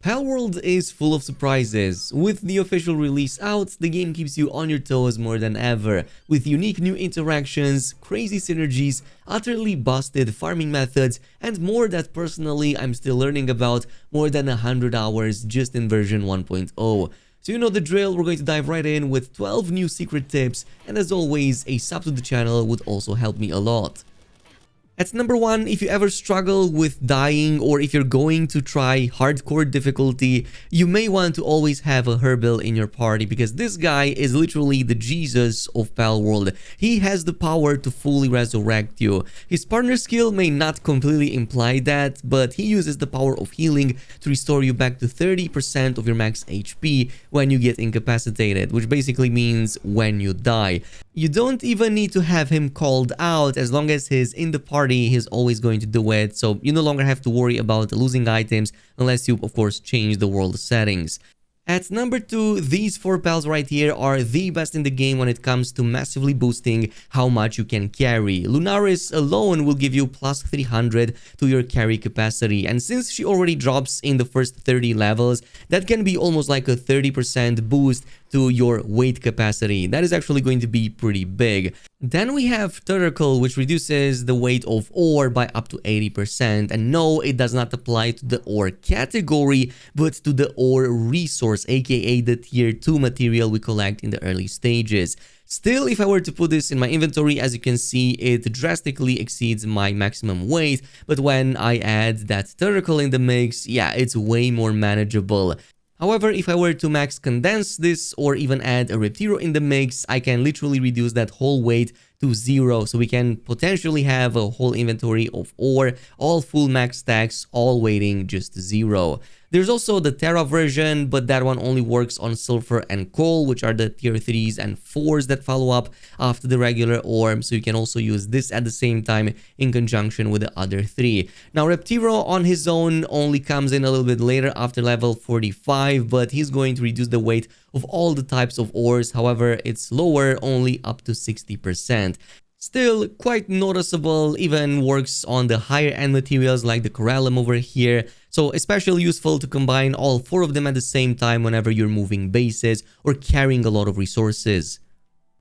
Palworld is full of surprises. With the official release out, the game keeps you on your toes more than ever, with unique new interactions, crazy synergies, utterly busted farming methods, and more that personally I'm still learning about more than 100 hours just in version 1.0. So you know the drill, we're going to dive right in with 12 new secret tips, and as always, a sub to the channel would also help me a lot. At number 1, if you ever struggle with dying or if you're going to try hardcore difficulty, you may want to always have a Herbal in your party because this guy is literally the Jesus of Palworld. He has the power to fully resurrect you. His partner skill may not completely imply that, but he uses the power of healing to restore you back to 30% of your max HP when you get incapacitated, which basically means when you die. You don't even need to have him called out. As long as he's in the party, he's always going to do it, so you no longer have to worry about losing items unless you of course change the world settings. At number 2, these 4 pals right here are the best in the game when it comes to massively boosting how much you can carry. Lunaris alone will give you plus 300 to your carry capacity, and since she already drops in the first 30 levels, that can be almost like a 30% boost to your weight capacity. That is actually going to be pretty big. Then we have Turtle, which reduces the weight of ore by up to 80%. And no, it does not apply to the ore category, but to the ore resource, aka the tier 2 material we collect in the early stages. Still, if I were to put this in my inventory, as you can see, it drastically exceeds my maximum weight. But when I add that Turtle in the mix, yeah, it's way more manageable. However, if I were to max condense this or even add a Reptiro in the mix, I can literally reduce that whole weight to 0, so we can potentially have a whole inventory of ore, all full max stacks, all weighting just 0. There's also the Terra version, but that one only works on sulfur and coal, which are the tier 3s and 4s that follow up after the regular ore, so you can also use this at the same time in conjunction with the other 3. Now Reptiro on his own only comes in a little bit later after level 45, but he's going to reduce the weight of all the types of ores. However, it's lower, only up to 60%. Still quite noticeable, even works on the higher end materials like the corallium over here, so especially useful to combine all 4 of them at the same time whenever you're moving bases or carrying a lot of resources.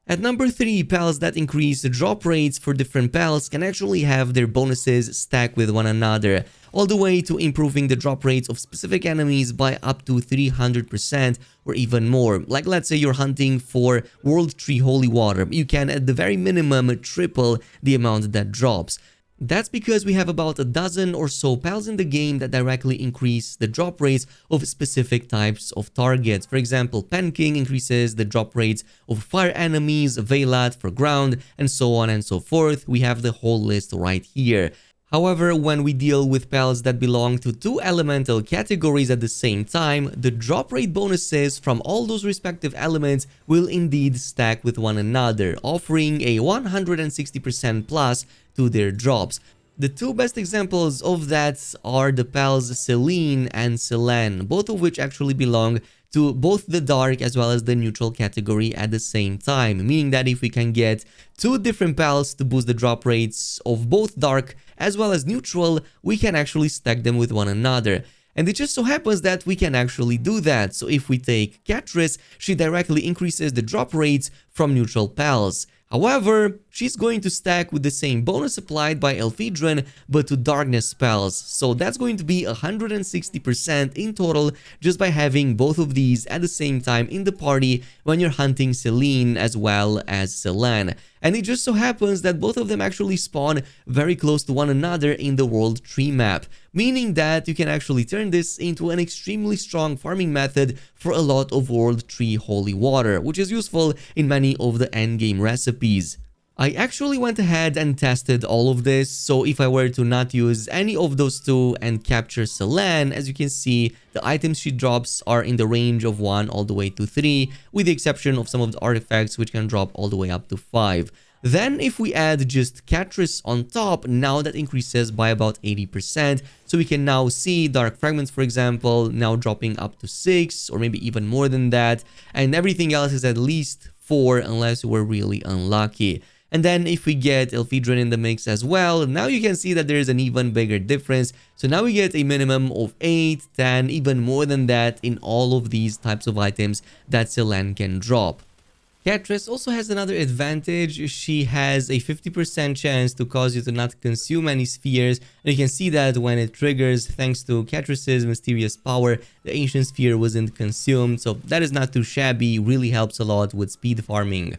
At number 3, pals that increase the drop rates for different pals can actually have their bonuses stack with one another, all the way to improving the drop rates of specific enemies by up to 300% or even more. Like let's say you're hunting for World Tree Holy Water, you can at the very minimum triple the amount that drops. That's because we have about a dozen or so pals in the game that directly increase the drop rates of specific types of targets. For example, King increases the drop rates of fire enemies, Velat for ground, and so on and so forth. We have the whole list right here. However, when we deal with pals that belong to 2 elemental categories at the same time, the drop rate bonuses from all those respective elements will indeed stack with one another, offering a 160% plus to their drops. The 2 best examples of that are the pals Selene and Selen, both of which actually belong to both the dark as well as the neutral category at the same time, meaning that if we can get 2 different pals to boost the drop rates of both dark as well as neutral, we can actually stack them with one another. And it just so happens that we can actually do that. So if we take Catrice, she directly increases the drop rates from neutral pals. However, she's going to stack with the same bonus applied by Elfidron, but to darkness spells. So that's going to be 160% in total just by having both of these at the same time in the party when you're hunting Selene as well as Selen. And it just so happens that both of them actually spawn very close to one another in the world tree map, meaning that you can actually turn this into an extremely strong farming method for a lot of world tree holy water, which is useful in many of the endgame recipes. I actually went ahead and tested all of this, so if I were to not use any of those 2 and capture Selen, as you can see, the items she drops are in the range of 1 all the way to 3, with the exception of some of the artifacts which can drop all the way up to 5. Then if we add just Catrice on top, now that increases by about 80%, so we can now see Dark Fragments, for example, now dropping up to 6 or maybe even more than that, and everything else is at least 4 unless we're really unlucky. And then if we get Elphedrine in the mix as well, now you can see that there is an even bigger difference. So now we get a minimum of 8, 10, even more than that in all of these types of items that Celan can drop. Khraze also has another advantage. She has a 50% chance to cause you to not consume any spheres, and you can see that when it triggers, thanks to Khraze's mysterious power, the ancient sphere wasn't consumed, so that is not too shabby, really helps a lot with speed farming.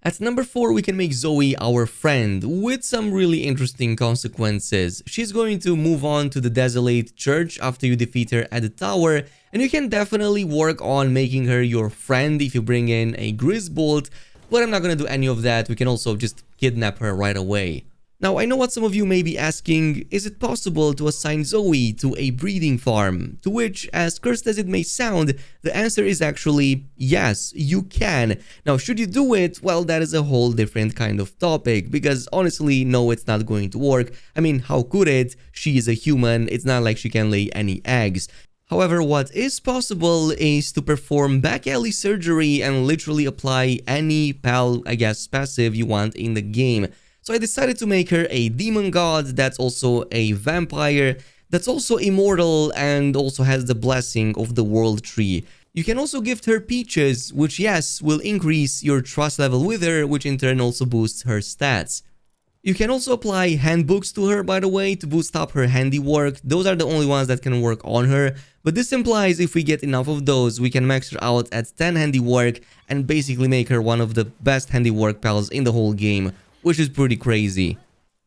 At number 4, we can make Zoe our friend, with some really interesting consequences. She's going to move on to the Desolate Church after you defeat her at the tower, and you can definitely work on making her your friend if you bring in a Grisbolt, but I'm not gonna do any of that. We can also just kidnap her right away. Now, I know what some of you may be asking, is it possible to assign Zoe to a breeding farm? To which, as cursed as it may sound, the answer is actually yes, you can. Now, should you do it? Well, that is a whole different kind of topic, because honestly, no, it's not going to work. I mean, how could it? She is a human, it's not like she can lay any eggs. However, what is possible is to perform back alley surgery and literally apply any passive you want in the game. So I decided to make her a demon god that's also a vampire, that's also immortal and also has the blessing of the world tree. You can also gift her peaches, which yes, will increase your trust level with her, which in turn also boosts her stats. You can also apply handbooks to her, by the way, to boost up her handiwork. Those are the only ones that can work on her. But this implies if we get enough of those, we can max her out at 10 handiwork and basically make her one of the best handiwork pals in the whole game, which is pretty crazy.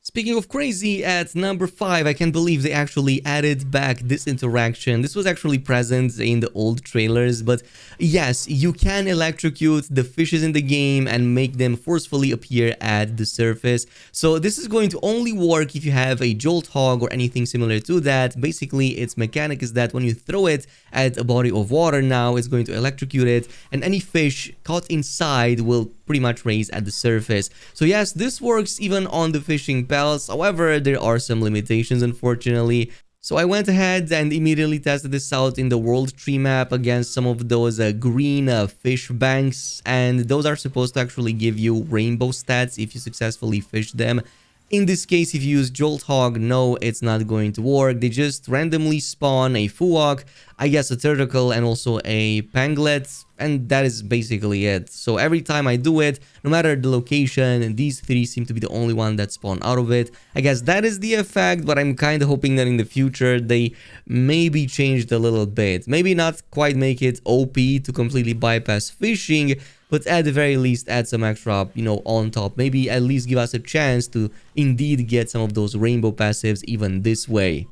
Speaking of crazy, at number 5, I can't believe they actually added back this interaction. This was actually present in the old trailers, but yes, you can electrocute the fishes in the game and make them forcefully appear at the surface. So this is going to only work if you have a Jolt Hog or anything similar to that. Basically, its mechanic is that when you throw it at a body of water now, it's going to electrocute it, and any fish caught inside will pretty much raise at the surface. So yes, this works even on the fishing pals. However, there are some limitations, unfortunately. So I went ahead and immediately tested this out in the world tree map against some of those green fish banks, and those are supposed to actually give you rainbow stats if you successfully fish them. In this case, if you use Jolt Hog, no, it's not going to work. They just randomly spawn a Fuwok, I guess a Turtle, and also a Panglet, and that is basically it. So every time I do it, no matter the location, these 3 seem to be the only one that spawn out of it. I guess that is the effect, but I'm kind of hoping that in the future they maybe changed a little bit. Maybe not quite make it OP to completely bypass fishing, but at the very least add some extra, on top. Maybe at least give us a chance to indeed get some of those rainbow passives even this way.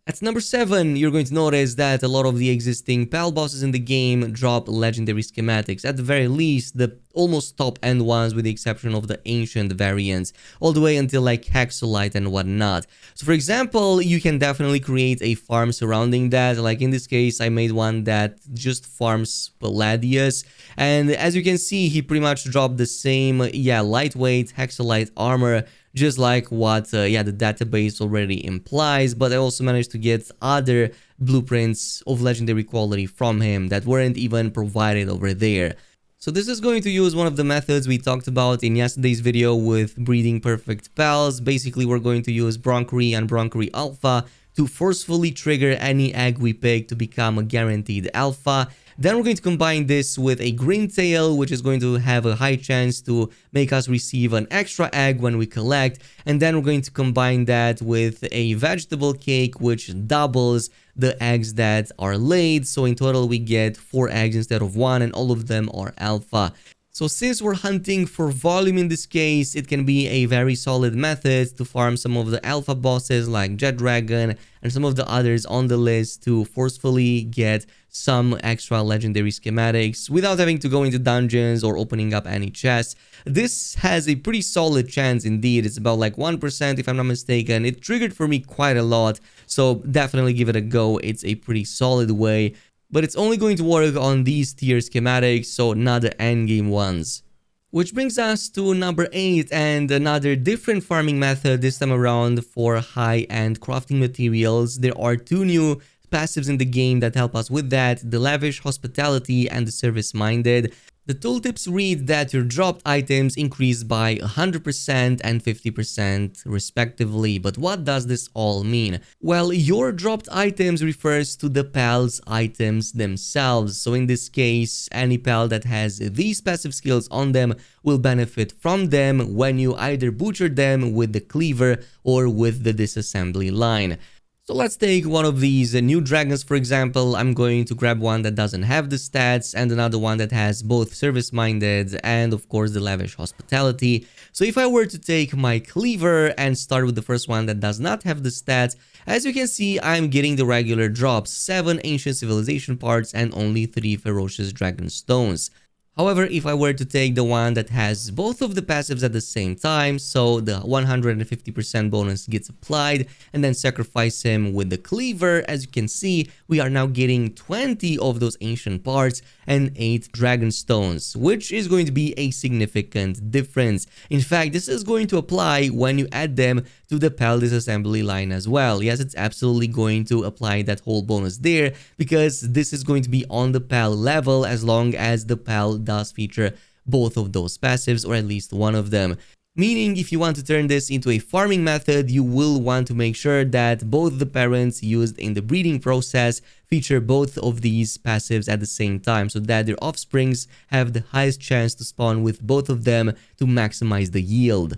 At number 7, you're going to notice that a lot of the existing pal bosses in the game drop legendary schematics. At the very least, the almost top end ones, with the exception of the ancient variants, all the way until like Hexolite and whatnot. So for example, you can definitely create a farm surrounding that. Like in this case, I made one that just farms Palladius, and as you can see, he pretty much dropped the same, lightweight Hexolite armor, just like what the database already implies. But I also managed to get other blueprints of legendary quality from him that weren't even provided over there. So this is going to use one of the methods we talked about in yesterday's video with breeding perfect pals. Basically, we're going to use Bronchery and Bronchery Alpha to forcefully trigger any egg we pick to become a guaranteed alpha. Then we're going to combine this with a green tail, which is going to have a high chance to make us receive an extra egg when we collect. And then we're going to combine that with a vegetable cake, which doubles the eggs that are laid. So in total, we get 4 eggs instead of 1, and all of them are alpha. So since we're hunting for volume in this case, it can be a very solid method to farm some of the alpha bosses like Jet Dragon and some of the others on the list to forcefully get some extra legendary schematics without having to go into dungeons or opening up any chests. This has a pretty solid chance indeed. It's about like 1% if I'm not mistaken. It triggered for me quite a lot, so definitely give it a go. It's a pretty solid way. But it's only going to work on these tier schematics, so not the endgame ones. Which brings us to number 8 and another different farming method this time around for high-end crafting materials. There are 2 new passives in the game that help us with that: the Lavish, Hospitality, and the Service Minded. The tooltips read that your dropped items increase by 100% and 50% respectively, but what does this all mean? Well, your dropped items refers to the pal's items themselves, so in this case, any pal that has these passive skills on them will benefit from them when you either butcher them with the cleaver or with the disassembly line. So let's take one of these new dragons, for example. I'm going to grab one that doesn't have the stats and another one that has both service-minded and of course the lavish hospitality. So if I were to take my cleaver and start with the first one that does not have the stats, as you can see, I'm getting the regular drops, 7 ancient civilization parts and only 3 ferocious dragon stones. However, if I were to take the one that has both of the passives at the same time, so the 150% bonus gets applied, and then sacrifice him with the cleaver, as you can see, we are now getting 20 of those ancient parts and 8 dragon stones, which is going to be a significant difference. In fact, this is going to apply when you add them to the PAL disassembly line as well. Yes, it's absolutely going to apply that whole bonus there, because this is going to be on the PAL level as long as the PAL does feature both of those passives, or at least one of them. Meaning, if you want to turn this into a farming method, you will want to make sure that both the parents used in the breeding process feature both of these passives at the same time, so that their offsprings have the highest chance to spawn with both of them to maximize the yield.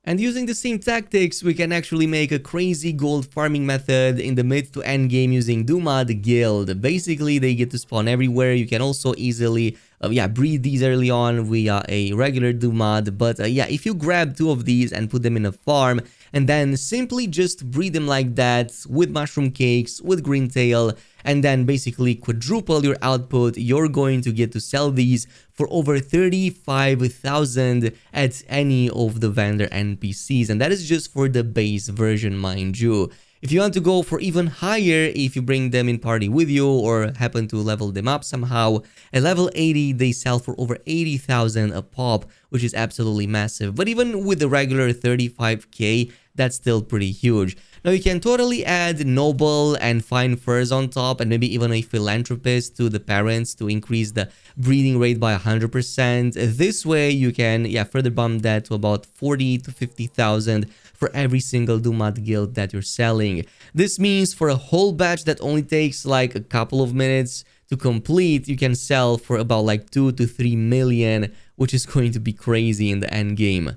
And using the same tactics, we can actually make a crazy gold farming method in the mid to end game using Dumad Guild. Basically, they get to spawn everywhere. You can also easily breed these early on via a regular Dumad. But if you grab 2 of these and put them in a farm, and then simply just breed them like that with mushroom cakes, with green tail, and then basically quadruple your output, you're going to get to sell these for over 35,000 at any of the vendor NPCs, and that is just for the base version, mind you. If you want to go for even higher, if you bring them in party with you or happen to level them up somehow, at level 80 they sell for over 80,000 a pop, which is absolutely massive. But even with the regular 35k, that's still pretty huge. Now you can totally add noble and fine furs on top, and maybe even a philanthropist to the parents to increase the breeding rate by 100%. This way you can further bump that to about 40 to 50,000 for every single Dumad guild that you're selling. This means for a whole batch that only takes like a couple of minutes to complete, you can sell for about like 2 to 3 million, which is going to be crazy in the end game.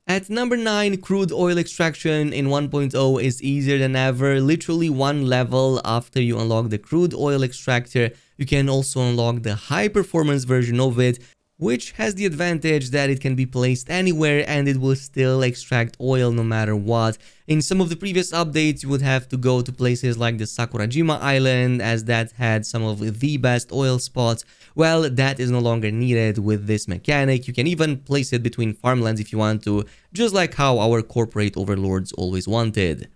At number 9, crude oil extraction in 1.0 is easier than ever. Literally one level after you unlock the crude oil extractor, you can also unlock the high performance version of it, which has the advantage that it can be placed anywhere and it will still extract oil no matter what. In some of the previous updates, you would have to go to places like the Sakurajima Island, as that had some of the best oil spots. Well, that is no longer needed with this mechanic. You can even place it between farmlands if you want to, just like how our corporate overlords always wanted.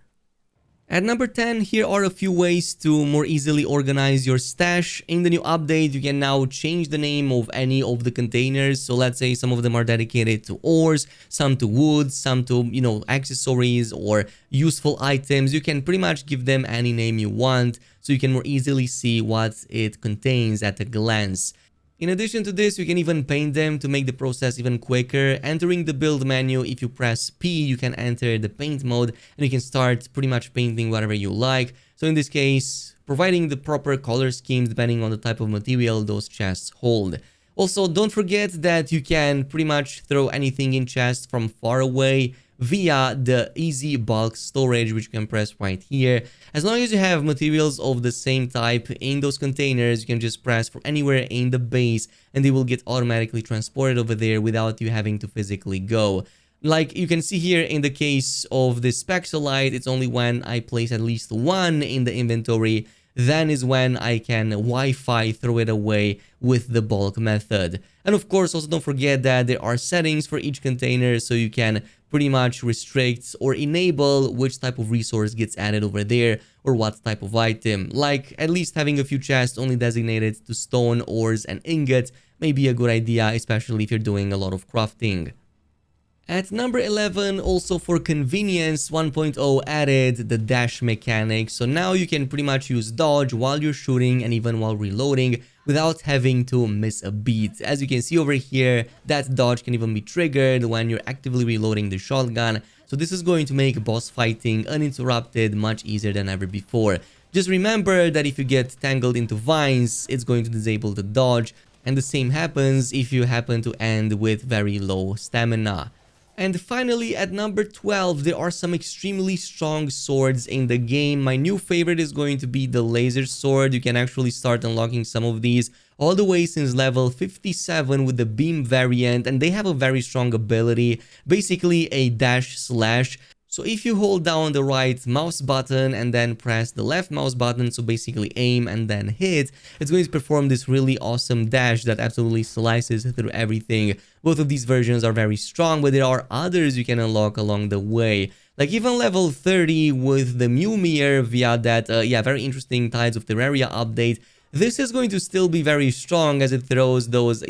At number 10, here are a few ways to more easily organize your stash. In the new update, you can now change the name of any of the containers. So let's say some of them are dedicated to ores, some to wood, some to, accessories or useful items. You can pretty much give them any name you want, so you can more easily see what it contains at a glance. In addition to this, you can even paint them to make the process even quicker. Entering the build menu, if you press P, you can enter the paint mode and you can start pretty much painting whatever you like. So in this case, providing the proper color schemes depending on the type of material those chests hold. Also, don't forget that you can pretty much throw anything in chests from far away via the easy bulk storage, which you can press right here. As long as you have materials of the same type in those containers, you can just press from anywhere in the base and they will get automatically transported over there without you having to physically go. Like you can see here in the case of the Spexolite, it's only when I place at least one in the inventory, then is when I can Wi-Fi throw it away with the bulk method. And of course, also don't forget that there are settings for each container, so you can pretty much restrict or enable which type of resource gets added over there or what type of item. Like at least having a few chests only designated to stone, ores and ingots may be a good idea, especially if you're doing a lot of crafting. At number 11, also for convenience, 1.0 added the dash mechanic, so now you can pretty much use dodge while you're shooting and even while reloading without having to miss a beat. As you can see over here, that dodge can even be triggered when you're actively reloading the shotgun, so this is going to make boss fighting uninterrupted much easier than ever before. Just remember that if you get tangled into vines, it's going to disable the dodge, and the same happens if you happen to end with very low stamina. And finally, at number 12, there are some extremely strong swords in the game. My new favorite is going to be the laser sword. You can actually start unlocking some of these all the way since level 57 with the beam variant, and they have a very strong ability, basically a dash slash. So if you hold down the right mouse button and then press the left mouse button, so basically aim and then hit, it's going to perform this really awesome dash that absolutely slices through everything. Both of these versions are very strong, but there are others you can unlock along the way. Like even level 30 with the Mjolnir via that, very interesting Tides of Terraria update. This is going to still be very strong as it throws those,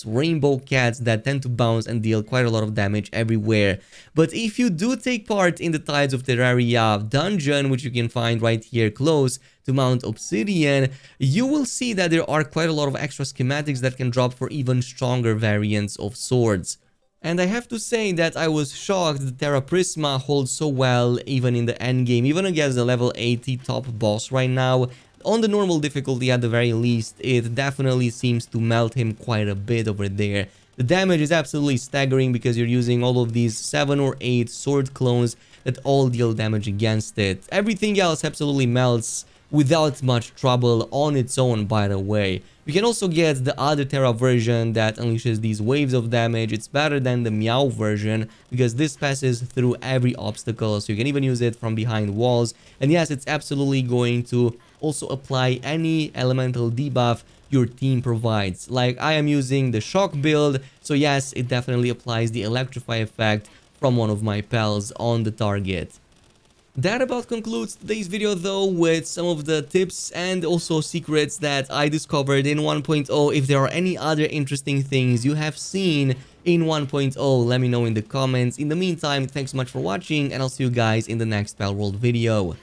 rainbow cats that tend to bounce and deal quite a lot of damage everywhere. But if you do take part in the Tides of Terraria dungeon, which you can find right here close to Mount Obsidian, you will see that there are quite a lot of extra schematics that can drop for even stronger variants of swords. And I have to say that I was shocked that Terra Prisma holds so well even in the endgame, even against the level 80 top boss right now. On the normal difficulty at the very least, it definitely seems to melt him quite a bit over there. The damage is absolutely staggering because you're using all of these 7 or 8 sword clones that all deal damage against it. Everything else absolutely melts without much trouble on its own, by the way. You can also get the other Terra version that unleashes these waves of damage. It's better than the Meow version because this passes through every obstacle, so you can even use it from behind walls. And yes, it's absolutely going to also apply any elemental debuff your team provides. Like I am using the shock build, so yes, it definitely applies the electrify effect from one of my pals on the target. That about concludes today's video though, with some of the tips and also secrets that I discovered in 1.0. If there are any other interesting things you have seen in 1.0, let me know in the comments. In the meantime, thanks so much for watching, and I'll see you guys in the next Palworld video.